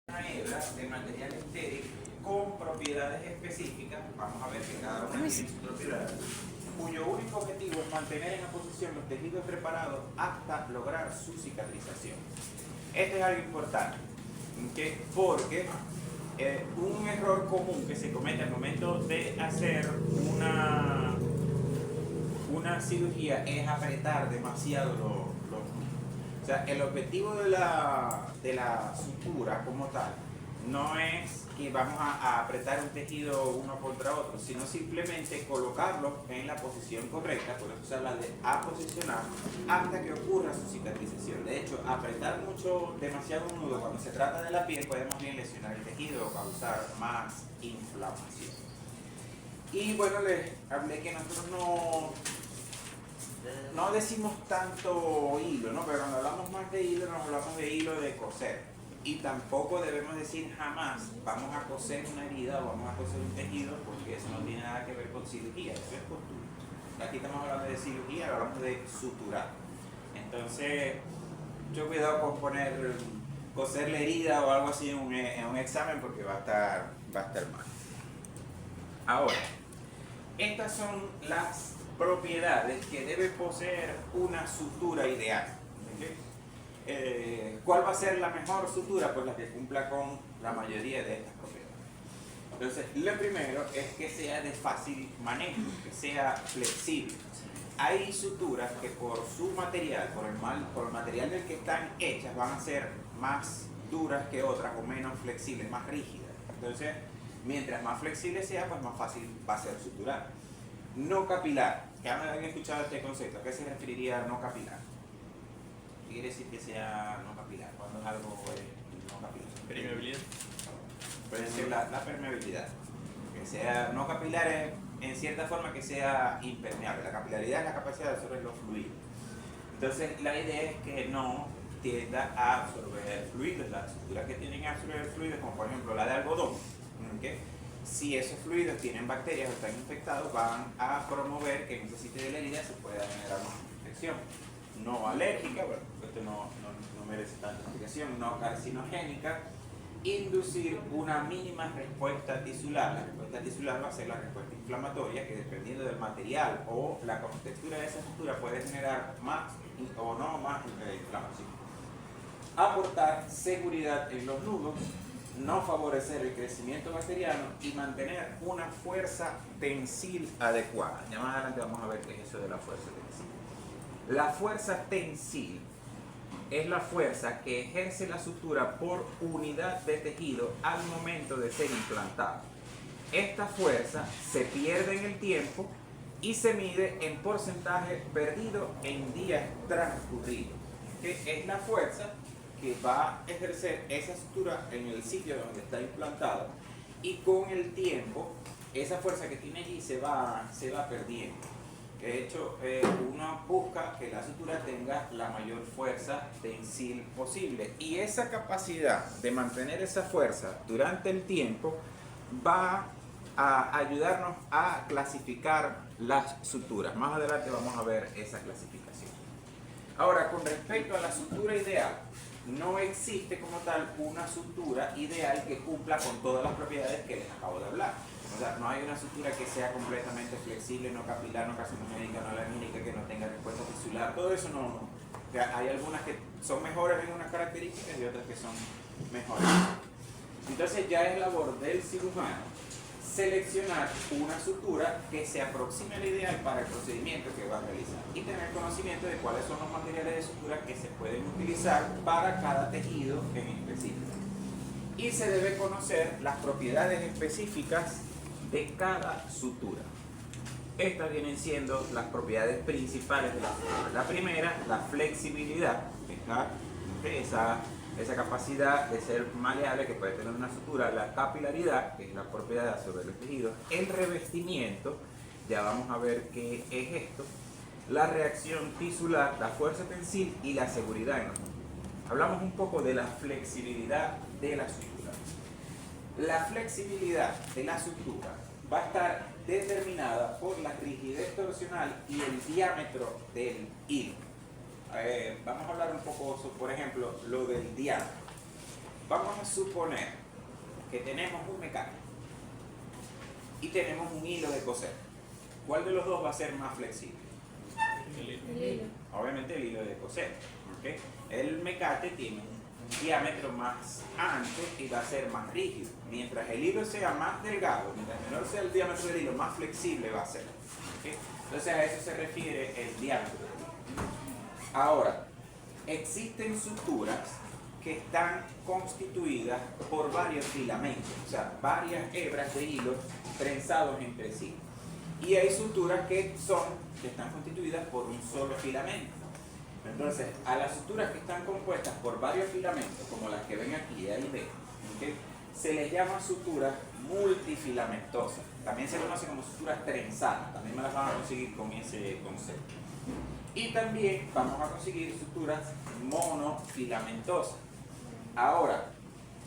Una hebra de material estéril con propiedades específicas, vamos a ver que cada una tiene sus propiedades, cuyo único objetivo es mantener en la posición los tejidos preparados hasta lograr su cicatrización. Esto es algo importante, ¿okay? Porque un error común que se comete al momento de hacer una cirugía es apretar demasiado los. O sea, el objetivo de la sutura como tal no es que vamos a apretar un tejido uno contra otro, sino simplemente colocarlo en la posición correcta, por eso se habla de aposicionar, hasta que ocurra su cicatrización. De hecho, apretar demasiado nudo cuando se trata de la piel puede más bien lesionar el tejido o causar más inflamación. Y bueno, les hablé que nosotros no decimos tanto hilo, ¿no? Pero cuando hablamos más de hilo, nos hablamos de hilo de coser. Y tampoco debemos decir jamás vamos a coser una herida o vamos a coser un tejido, porque eso no tiene nada que ver con cirugía, eso es costura. Aquí estamos hablando de cirugía, hablamos de suturar. Entonces, mucho cuidado con coser la herida o algo así en un examen, porque va a estar mal. Ahora, estas son las propiedades que debe poseer una sutura ideal. ¿Cuál va a ser la mejor sutura? Pues la que cumpla con la mayoría de estas propiedades. Entonces, lo primero es que sea de fácil manejo, que sea flexible. Hay suturas que por su material, por el material del que están hechas, van a ser más duras que otras o menos flexibles, más rígidas. Entonces, mientras más flexible sea, pues más fácil va a ser suturar. No capilar. ¿Ya me habían escuchado este concepto? ¿A qué se referiría a no capilar? ¿Qué quiere decir que sea no capilar? Cuando es algo no capilar. Permeabilidad. Puede ser la permeabilidad. Que sea no capilar es, en cierta forma, que sea impermeable. La capilaridad es la capacidad de absorber los fluidos. Entonces, la idea es que no tienda a absorber fluidos. Las suturas que tienen a absorber fluidos, como por ejemplo la de algodón, ¿okay? Si esos fluidos tienen bacterias o están infectados, van a promover que en ese sitio de la herida se pueda generar más infección. No alérgica, bueno, esto no merece tanta explicación, no carcinogénica, inducir una mínima respuesta tisular. La respuesta tisular va a ser la respuesta inflamatoria, que dependiendo del material o la contextura de esa sutura puede generar más o no más inflamación. Aportar seguridad en los nudos, no favorecer el crecimiento bacteriano y mantener una fuerza tensil adecuada. Ya más adelante vamos a ver qué es eso de la fuerza tensil. La fuerza tensil es la fuerza que ejerce la sutura por unidad de tejido al momento de ser implantada. Esta fuerza se pierde en el tiempo y se mide en porcentaje perdido en días transcurridos, que es la fuerza que va a ejercer esa sutura en el sitio donde está implantada, y con el tiempo esa fuerza que tiene allí se va perdiendo. De hecho, uno busca que la sutura tenga la mayor fuerza tensil posible, y esa capacidad de mantener esa fuerza durante el tiempo va a ayudarnos a clasificar las suturas. Más adelante vamos a ver esa clasificación. Ahora, con respecto a la sutura ideal, no existe como tal una sutura ideal que cumpla con todas las propiedades que les acabo de hablar. O sea, no hay una sutura que sea completamente flexible, no capilar, no carcinogénica, no lamínica, que no tenga respuesta tisular. Todo eso no. O sea, hay algunas que son mejores en unas características y otras que son mejores. Entonces ya es labor del cirujano seleccionar una sutura que se aproxime al ideal para el procedimiento que va a realizar y tener conocimiento de cuáles son los materiales de sutura que se pueden utilizar para cada tejido en específico. Y se debe conocer las propiedades específicas de cada sutura. Estas vienen siendo las propiedades principales de la sutura. La primera, la flexibilidad, esa capacidad de ser maleable que puede tener una sutura. La capilaridad, que es la propiedad sobre los tejidos. El revestimiento, ya vamos a ver qué es esto. La reacción tisular, la fuerza tensil y la seguridad en los nudos. Hablamos un poco de la flexibilidad de la sutura. La flexibilidad de la sutura va a estar determinada por la rigidez torsional y el diámetro del hilo. Vamos a hablar un poco sobre, por ejemplo, lo del diámetro. vamos a suponer que tenemos un mecate y tenemos un hilo de coser. ¿Cuál de los dos va a ser más flexible? El hilo. Obviamente el hilo de coser. ¿Okay? El mecate tiene un diámetro más ancho y va a ser más rígido. Mientras el hilo sea más delgado, mientras menor sea el diámetro del hilo, más flexible va a ser. ¿Okay? Entonces a eso se refiere el diámetro del hilo. Ahora, existen suturas que están constituidas por varios filamentos, o sea, varias hebras de hilo trenzados entre sí. Y hay suturas que están constituidas por un solo filamento. Entonces, a las suturas que están compuestas por varios filamentos, como las que ven aquí, A y B, ¿okay?, se les llama suturas multifilamentosas. También se conoce como suturas trenzadas, también me las van a conseguir con ese concepto. Y también vamos a conseguir suturas monofilamentosas. Ahora,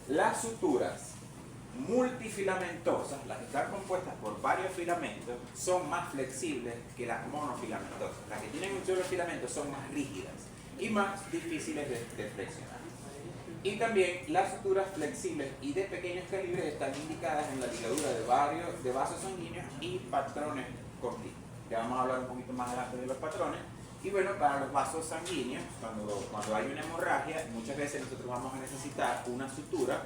las suturas multifilamentosas, las que están compuestas por varios filamentos, son más flexibles que las monofilamentosas. Las que tienen un solo filamento son más rígidas y más difíciles de flexionar. Y también las suturas flexibles y de pequeños calibres están indicadas en la ligadura de vasos sanguíneos y patrones continuos. Ya vamos a hablar un poquito más adelante de los patrones. Y bueno, para los vasos sanguíneos, cuando hay una hemorragia, muchas veces nosotros vamos a necesitar una sutura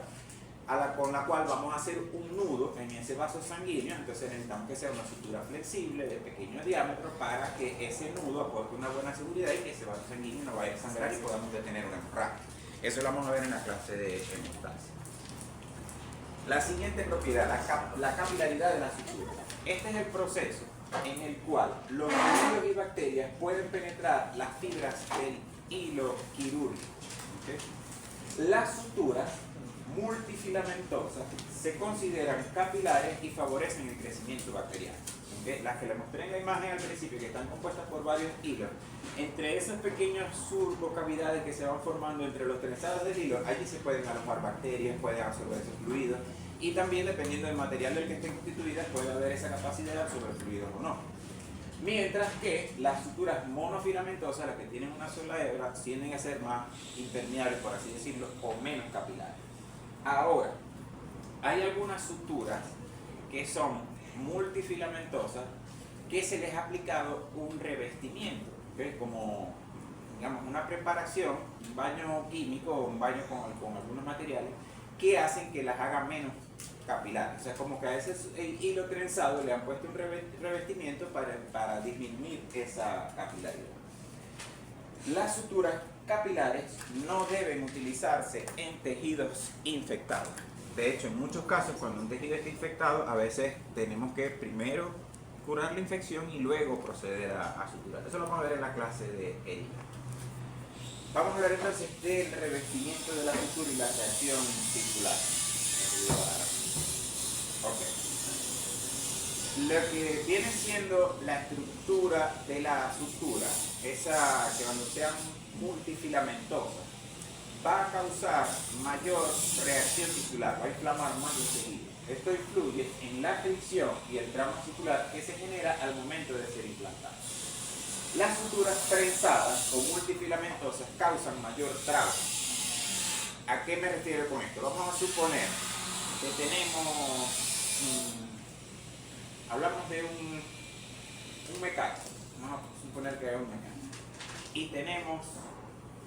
con la cual vamos a hacer un nudo en ese vaso sanguíneo. Entonces necesitamos que sea una sutura flexible de pequeño diámetro para que ese nudo aporte una buena seguridad y que ese vaso sanguíneo no vaya a sangrar y podamos detener una hemorragia. Eso lo vamos a ver en la clase de hemostasia. La siguiente propiedad, la capilaridad de la sutura. Este es el proceso en el cual los virus y bacterias pueden penetrar las fibras del hilo quirúrgico. ¿Okay? Las suturas multifilamentosas se consideran capilares y favorecen el crecimiento bacteriano. ¿Okay? Las que les mostré en la imagen al principio, que están compuestas por varios hilos, entre esos pequeños surcocavidades que se van formando entre los trenzados del hilo, allí se pueden alojar bacterias, pueden absorber esos fluidos, y también dependiendo del material del que estén constituidas puede haber esa capacidad de absorber fluidos o no. Mientras que las suturas monofilamentosas, las que tienen una sola hebra, tienden a ser más impermeables, por así decirlo, o menos capilares. Ahora, hay algunas suturas que son multifilamentosas que se les ha aplicado un revestimiento, ¿okay?, como digamos una preparación, un baño químico o un baño con algunos materiales que hacen que las hagan menos capilares. O sea, como que a ese hilo trenzado le han puesto un revestimiento para disminuir esa capilaridad. Las suturas capilares no deben utilizarse en tejidos infectados. De hecho, en muchos casos, cuando un tejido está infectado, a veces tenemos que primero curar la infección y luego proceder a suturar. Eso lo vamos a ver en la clase de herida. Vamos a hablar entonces del revestimiento de la sutura y la reacción circular. Okay. Lo que viene siendo la estructura de la sutura, esa que cuando sean multifilamentosas, va a causar mayor reacción circular, va a inflamar más el tejido. Esto influye en la fricción y el tramo circular que se genera al momento de ser implantado. Las suturas trenzadas o multifilamentosas causan mayor trauma. ¿A qué me refiero con esto? Vamos a suponer que tenemos, hablamos de un mecánico, vamos a suponer que es un mecánico, y tenemos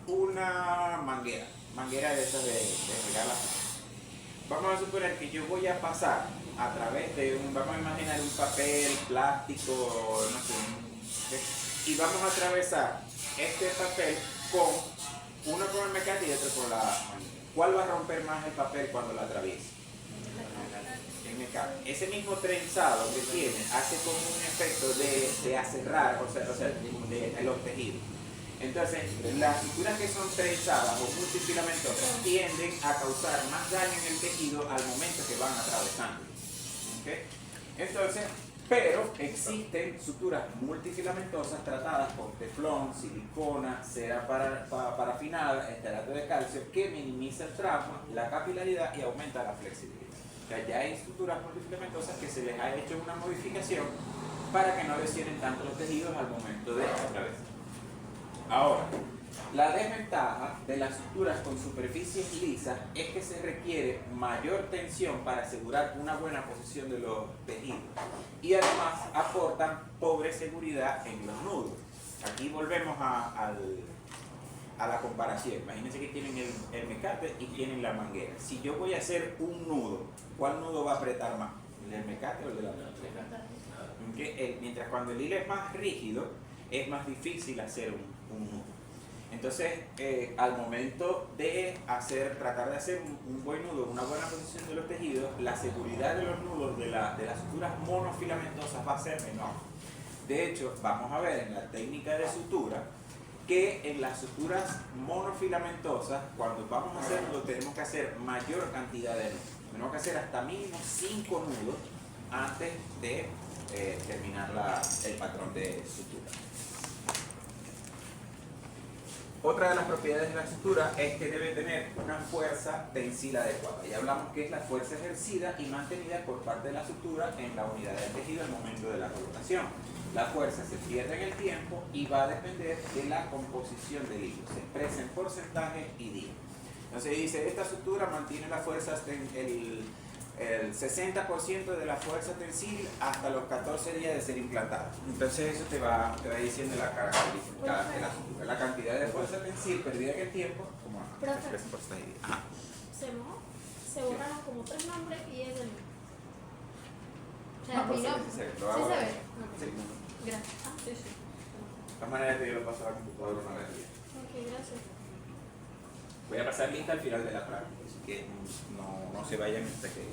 una manguera de esas de regar la sutura. Vamos a suponer que yo voy a pasar a través de vamos a imaginar un papel, plástico, no sé, y vamos a atravesar este papel uno con el mecate y otro con la manguera. ¿Cuál va a romper más el papel cuando lo atraviese? El mecate. Ese mismo trenzado que tiene hace como un efecto de aserrar, o sea, de los tejidos. Entonces, las suturas que son trenzadas o multifilamentosas tienden a causar más daño en el tejido al momento que van atravesando. ¿Okay? Entonces, pero existen suturas multifilamentosas tratadas con teflón, silicona, cera parafinada, esterato de calcio, que minimiza el trauma, la capilaridad y aumenta la flexibilidad. O sea, ya hay suturas multifilamentosas que se les ha hecho una modificación para que no lesionen tanto los tejidos al momento de atravesar. Ahora, La desventaja de las suturas con superficies lisas es que se requiere mayor tensión para asegurar una buena posición de los tejidos y además aportan pobre seguridad en los nudos. Aquí volvemos a la comparación. Imagínense que tienen el mecate y tienen la manguera. Si yo voy a hacer un nudo, ¿cuál nudo va a apretar más? ¿El del mecate o el de la manguera? Mientras cuando el hilo es más rígido, es más difícil hacer un nudo. Entonces, al momento de tratar de hacer un buen nudo, una buena posición de los tejidos, la seguridad de los nudos de las suturas monofilamentosas va a ser menor. De hecho, vamos a ver en la técnica de sutura que en las suturas monofilamentosas, cuando vamos a hacerlo, tenemos que hacer mayor cantidad de nudos. Tenemos que hacer hasta mínimo 5 nudos antes de terminar el patrón de sutura. Otra de las propiedades de la sutura es que debe tener una fuerza tensil adecuada. Ya hablamos que es la fuerza ejercida y mantenida por parte de la sutura en la unidad del tejido al momento de la colocación. La fuerza se pierde en el tiempo y va a depender de la composición del hilo. Se expresa en porcentaje y día. Entonces dice, esta sutura mantiene la fuerza el 60% de la fuerza tensil hasta los 14 días de ser implantada. Entonces eso te va diciendo la característica de la sutura. La cantidad de fuerza tensil perdida en el tiempo, como expresa en porcentaje y día. Se borraron como 3 nombres y es el... O sea, Pues mi sí, nombre. sí se ve. ¿Sí se ve? Sí. Gracias. Ah, sí, sí. De todas maneras, yo lo paso a la computadora una vez. Ok, gracias. Voy a pasar lista al final de la práctica, así que no se vayan hasta que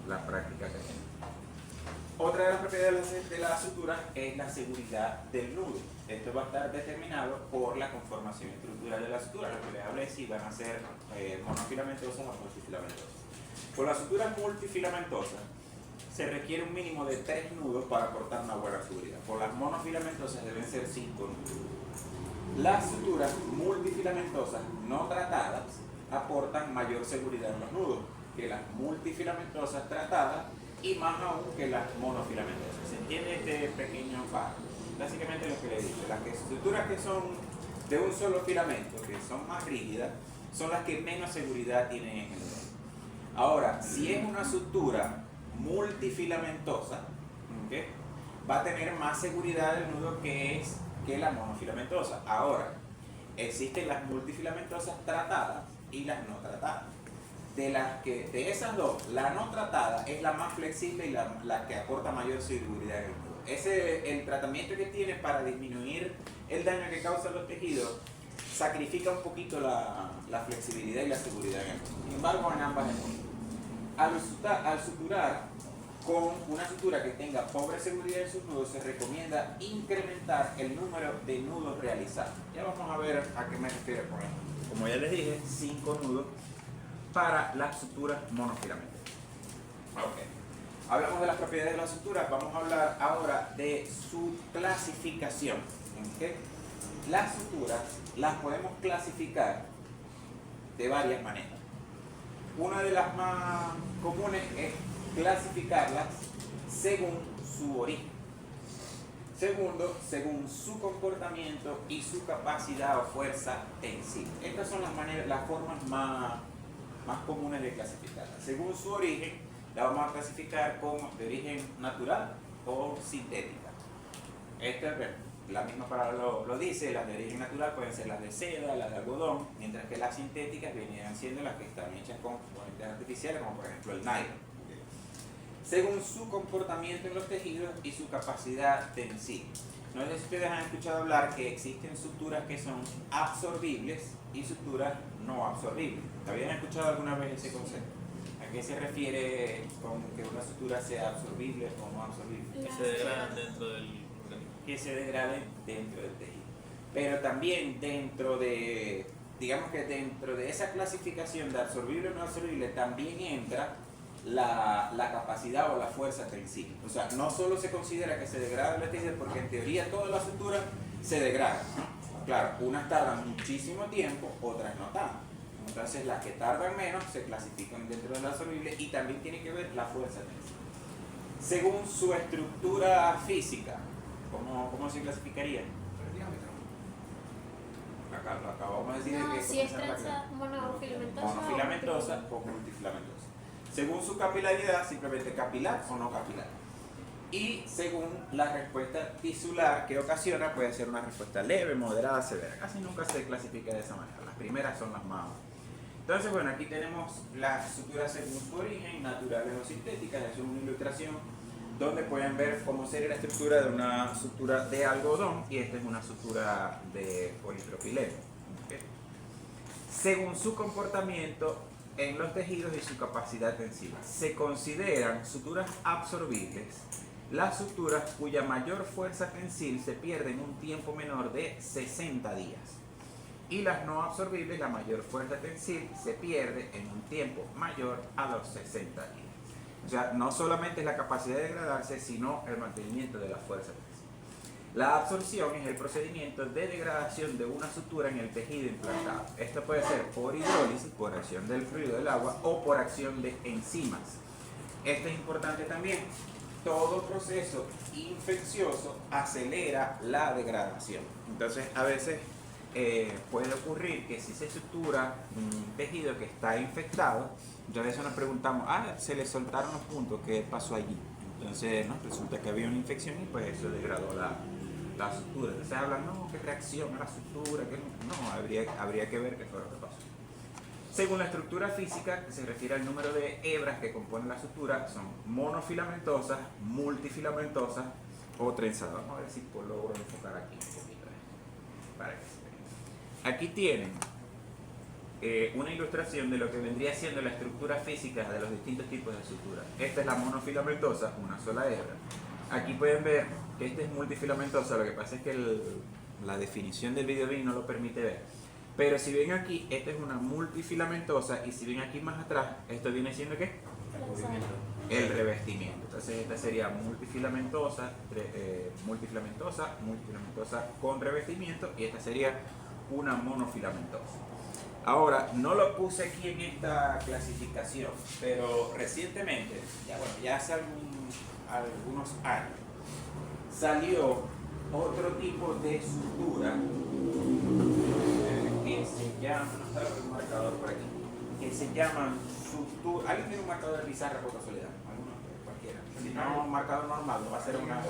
la práctica termine. Otra de las propiedades de la sutura es la seguridad del nudo. Esto va a estar determinado por la conformación estructural de la sutura. Lo que les hablé es si van a ser monofilamentosas o multifilamentosas. Por las suturas multifilamentosas se requiere un mínimo de 3 nudos para aportar una buena seguridad. Por las monofilamentosas deben ser 5 nudos. Las suturas multifilamentosas no tratadas aportan mayor seguridad en los nudos que las multifilamentosas tratadas y más aún que las monofilamentosas. ¿Se entiende este pequeño par? Básicamente lo que le digo, las estructuras que son de un solo filamento, que son más rígidas, son las que menos seguridad tienen en el nudo. Ahora, si es una sutura multifilamentosa, ¿okay?, va a tener más seguridad el nudo que la monofilamentosa. Ahora, existen las multifilamentosas tratadas y las no tratadas. De esas dos, la no tratada es la más flexible y la que aporta mayor seguridad en el nudo. El tratamiento que tiene para disminuir el daño que causan los tejidos sacrifica un poquito la flexibilidad y la seguridad en el nudo. Sin embargo, en ambas es bueno. Al suturar con una sutura que tenga pobre seguridad en sus nudos, se recomienda incrementar el número de nudos realizados. Ya vamos a ver a qué me refiero con esto. Como ya les dije, 5 nudos para las suturas monofilamentosas. Okay. Hablamos de las propiedades de las suturas, vamos a hablar ahora de su clasificación. ¿Okay? Las suturas las podemos clasificar de varias maneras. Una de las más comunes es clasificarlas según su origen. Segundo, según su comportamiento y su capacidad o fuerza tensil. Estas son las formas más comunes de clasificarla. Según su origen, la vamos a clasificar como de origen natural o sintética. La misma palabra lo dice, las de origen natural pueden ser las de seda, las de algodón, mientras que las sintéticas vienen siendo las que están hechas con componentes artificiales, como por ejemplo el nylon. Según su comportamiento en los tejidos y su capacidad tensil. No sé si ustedes han escuchado hablar que existen suturas que son absorbibles y suturas no absorbibles. ¿Habían escuchado alguna vez ese concepto? ¿A qué se refiere con que una sutura sea absorbible o no absorbible? Que se degradan dentro del organismo. Que se degraden dentro del tejido. Pero también dentro de esa clasificación de absorbible o no absorbible, también entra la capacidad o la fuerza tensil. O sea, no solo se considera que se degrada el tejido, porque en teoría todas las suturas se degradan, ¿no? Claro, unas tardan muchísimo tiempo, otras no tanto. Entonces las que tardan menos se clasifican dentro del absorbible y también tiene que ver la fuerza tensil. Según su estructura física, ¿cómo se clasificaría? Por el diámetro. acá lo acabamos de decir. No, que si es comienza en la trenza monofilamentosa. monofilamentosa o multifilamentosa. Según su capilaridad, simplemente capilar o no capilar. Y según la respuesta tisular que ocasiona, puede ser una respuesta leve, moderada, severa. Casi nunca se clasifica de esa manera. Las primeras son las más. Entonces, bueno, aquí tenemos las suturas según su origen, naturales o sintéticas. Es una ilustración donde pueden ver cómo sería la estructura de una sutura de algodón y esta es una sutura de polipropileno. ¿Okay? Según su comportamiento en los tejidos y su capacidad tensiva, se consideran suturas absorbibles las suturas cuya mayor fuerza tensil se pierde en un tiempo menor de 60 días. Y las no absorbibles, la mayor fuerza tensil se pierde en un tiempo mayor a los 60 días. O sea, no solamente es la capacidad de degradarse, sino el mantenimiento de la fuerza tensil. La absorción es el procedimiento de degradación de una sutura en el tejido implantado. Esto puede ser por hidrólisis, por acción del fluido del agua o por acción de enzimas. Esto es importante también. Todo proceso infeccioso acelera la degradación. Entonces, a veces puede ocurrir que si se sutura un tejido que está infectado, a veces nos preguntamos, se le soltaron los puntos, ¿qué pasó allí? Entonces, ¿no? Resulta que había una infección y pues eso degradó la sutura. Entonces hablan, no, ¿qué reacción a la sutura? No, habría que ver qué fue lo que pasó. Según la estructura física, que se refiere al número de hebras que componen la sutura, son monofilamentosas, multifilamentosas o trenzadas. Vamos a ver si logro enfocar aquí un poquito para que se vea. Aquí tienen una ilustración de lo que vendría siendo la estructura física de los distintos tipos de sutura. Esta es la monofilamentosa, una sola hebra. Aquí pueden ver que esta es multifilamentosa, lo que pasa es que la definición del video no lo permite ver. Pero si ven aquí, esta es una multifilamentosa y si ven aquí más atrás, esto viene siendo ¿qué? El revestimiento. Entonces esta sería multifilamentosa con revestimiento y esta sería una monofilamentosa. Ahora, no lo puse aquí en esta clasificación, pero recientemente, ya hace algunos años, salió otro tipo de sutura que se llama, no está el marcador por aquí, que se llaman sutura. ¿Alguien tiene un marcador de pizarra por casualidad? ¿Alguno? Cualquiera. Si no, un marcador normal, no va a ser una.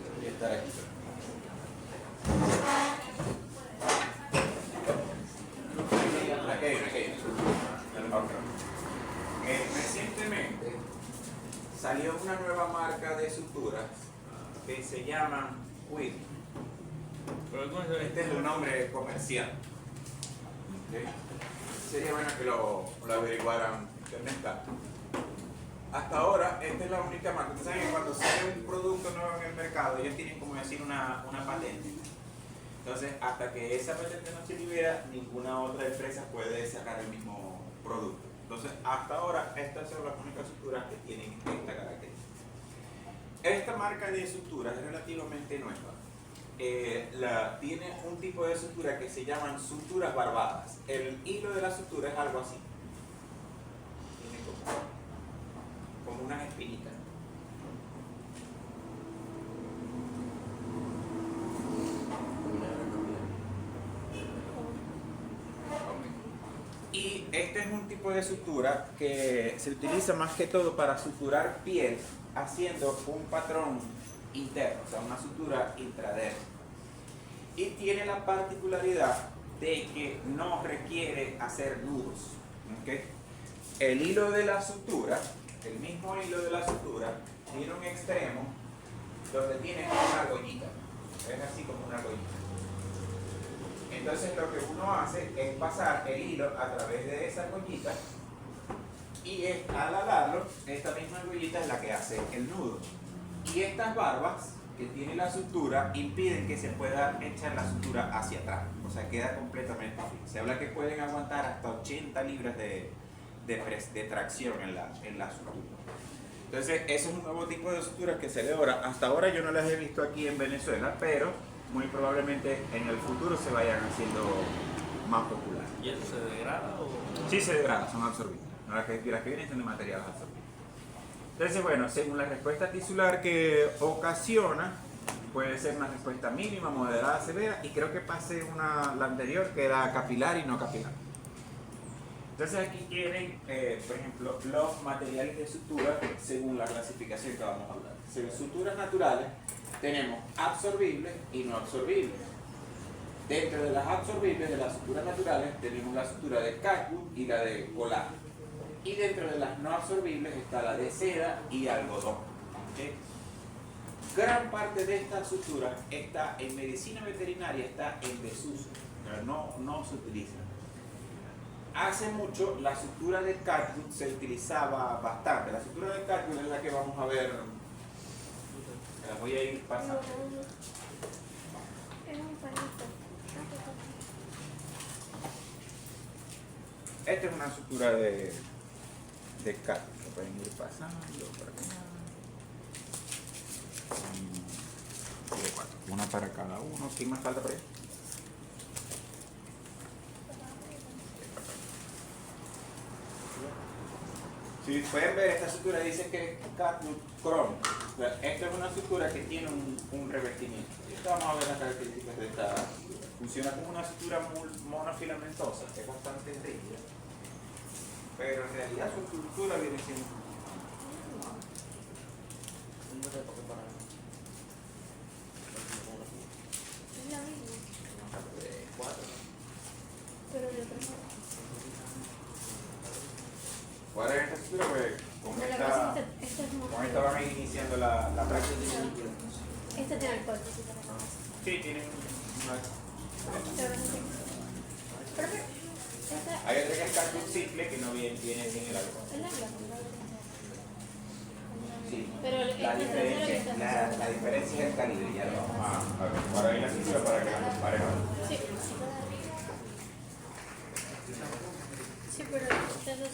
Debería estar aquí. Recientemente salió una nueva marca de suturas que se llaman Quid. Este es el nombre comercial. ¿Okay? Sería bueno que lo averiguaran en internet. Hasta ahora, esta es la única marca. Ustedes saben que cuando sale un producto nuevo en el mercado, ellos tienen como decir una patente. Entonces, hasta que esa patente no se libera, ninguna otra empresa puede sacar el mismo producto. Entonces, hasta ahora, estas son las únicas suturas que tienen esta característica. Esta marca de sutura es relativamente nueva. Tiene un tipo de sutura que se llaman suturas barbadas. El hilo de la sutura es algo así. Tiene como unas espinitas. Y este es un tipo de sutura que se utiliza más que todo para suturar piel haciendo un patrón interno, o sea, una sutura intradermal. Y tiene la particularidad de que no requiere hacer nudos. ¿Okay? El hilo de la sutura, el mismo hilo de la sutura, tiene un extremo donde tiene una argollita. Es así como una argollita. Entonces lo que uno hace es pasar el hilo a través de esa argollita y al alarlo, esta misma argollita es la que hace el nudo. Y estas barbas que tiene la sutura impiden que se pueda echar la sutura hacia atrás, o sea, queda completamente fija. Se habla que pueden aguantar hasta 80 libras de tracción en la sutura. Entonces, eso es un nuevo tipo de sutura que se ve ahora. Hasta ahora yo no las he visto aquí en Venezuela, pero muy probablemente en el futuro se vayan haciendo más populares. ¿Y eso se degrada o...? Sí se degrada, son absorbidas. Las que vienen son de materiales absorbidos. Entonces, bueno, según la respuesta tisular que ocasiona, puede ser una respuesta mínima, moderada, severa, y creo que pase la anterior que era capilar y no capilar. Entonces aquí tienen, por ejemplo, los materiales de sutura según la clasificación que vamos a hablar. Según suturas naturales tenemos absorbibles y no absorbibles. Dentro de las absorbibles, de las suturas naturales, tenemos la sutura de cashwood y la de colar. Y dentro de las no absorbibles está la de seda y algodón. ¿Okay? Gran parte de esta sutura está en medicina veterinaria, está en desuso, no se utiliza. Hace mucho la sutura de cashwood se utilizaba bastante. La sutura de cashwood es la que vamos a ver. La voy a ir pasando. Es un panito. Esta es una sutura de cashwood. Lo pueden ir pasando por acá. Una para cada uno. ¿Quién más falta por ahí? Si pueden ver, esta sutura dice que es cashwood chrome. Esta es una sutura que tiene un revestimiento. Y esta vamos a ver las características de esta. Funciona como una sutura monofilamentosa, que es bastante rígida. Pero en realidad su estructura viene siendo. Es la misma. Pero de otra manera. ¿Cuál es esta sutura? Pues con No, la esta cosa es que esta es más. van a ir iniciando la práctica. Este tiene alcohol. Sí, tienen una. Pero esta Hay otra que es cashwood simple que no viene sin el alcohol. es la blanca. Sí. Pero La diferencia es el calibre, ya lo vamos a ver. Ahora hay una cintura para que la comparemos. Sí. Sí, pero este es el